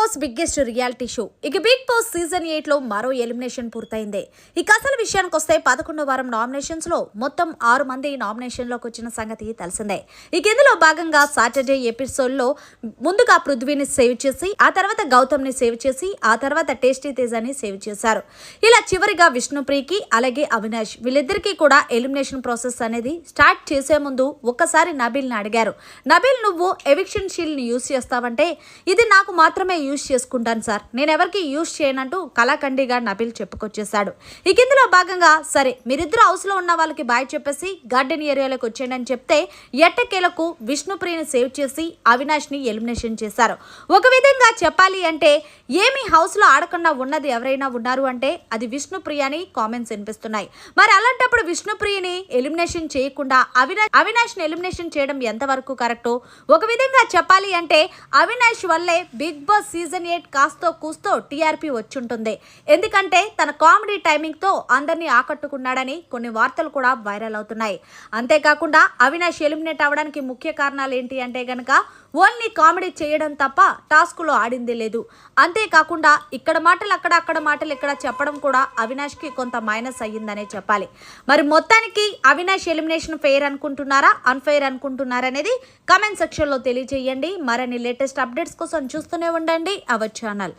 Boss biggest reality show ఇక big boss season 8 లో మరో ఎలిమినేషన్ పూర్తయింది. ఇక అసలు విషయానికి వస్తే 11వ వారం నామినేషన్స్ లో మొత్తం 6 మంది నామినేషన్ లోకి వచ్చిన సంగతి తెలిసిందే. ఇక ఇందులో భాగంగా సాటర్డే ఎపిసోడ్ లో ముందుగా పృథ్వీని సేవ్ చేసి ఆ తర్వాత గౌతమ్ ని సేవ్ చేసి ఆ తర్వాత టేస్టీ తేజాని సేవ్ చేశారు. ఇలా చివరిగా విష్ణుప్రియకి అలాగే అవినాష్ వీళ్ళిద్దరికీ కూడా ఎలిమినేషన్ ప్రాసెస్ అనేది స్టార్ట్ చేసే ముందు ఒక్కసారి నబీల్ ని అడిగారు. నబీల్, నువ్వు ఎవిక్షన్ షీల్డ్ ని యూజ్ చేస్తావంటే ఇది నాకు మాత్రమే యూజ్ చేసుకుంటాను సార్, నేను ఎవరికి యూజ్ చేయనంటూ కళాఖండిగా నబీల్ చెప్పుకొచ్చేశాడు. ఇక ఇందులో భాగంగా సరే మీరిద్దరు హౌస్ లో ఉన్న వాళ్ళకి బాయ్ చెప్పేసి గార్డెన్ ఏరియాలోకి వచ్చేయండి అని చెప్తే ఎట్టకేలకు విష్ణుప్రియని సేవ్ చేసి అవినాష్ ని ఎలిమినేషన్ చేశారు. ఒక విధంగా చెప్పాలి అంటే ఏమి హౌస్ లో ఆడకుండా ఉన్నది ఎవరైనా ఉన్నారు అంటే అది విష్ణుప్రియ అని కామెంట్స్ వినిపిస్తున్నాయి. మరి అలాంటప్పుడు విష్ణుప్రియని ఎలిమినేషన్ చేయకుండా అవినాష్ ని ఎలిమినేషన్ చేయడం ఎంతవరకు కరెక్టో, ఒక విధంగా చెప్పాలి అంటే అవినాష్ వల్లే బిగ్ బాస్ సీజన్ 8 కాస్తో కూస్తో టీఆర్పీ వచ్చుంటుంది. ఎందుకంటే తన కామెడీ టైమింగ్ తో అందరినీ ఆకట్టుకున్నాడని కొన్ని వార్తలు కూడా వైరల్ అవుతున్నాయి. అంతేకాకుండా అవినాష్ ఎలిమినేట్ అవ్వడానికి ముఖ్య కారణాలు ఏంటి అంటే గనక ఓన్లీ కామెడీ చేయడం తప్ప టాస్క్ లో ఆడింది లేదు. అంతేకాకుండా ఇక్కడ మాటలు అక్కడ మాటలు ఇక్కడ చెప్పడం కూడా అవినాష్ కి కొంత మైనస్ అయ్యిందనే చెప్పాలి. మరి మొత్తానికి అవినాష్ ఎలిమినేషన్ ఫెయిర్ అనుకుంటున్నారా అన్ఫెయిర్ అనుకుంటున్నారా అనేది కామెంట్ సెక్షన్ లో తెలియజేయండి. మరిన్ని లేటెస్ట్ అప్డేట్స్ కోసం చూస్తూనే ఉండండి అవర్ ఛానల్.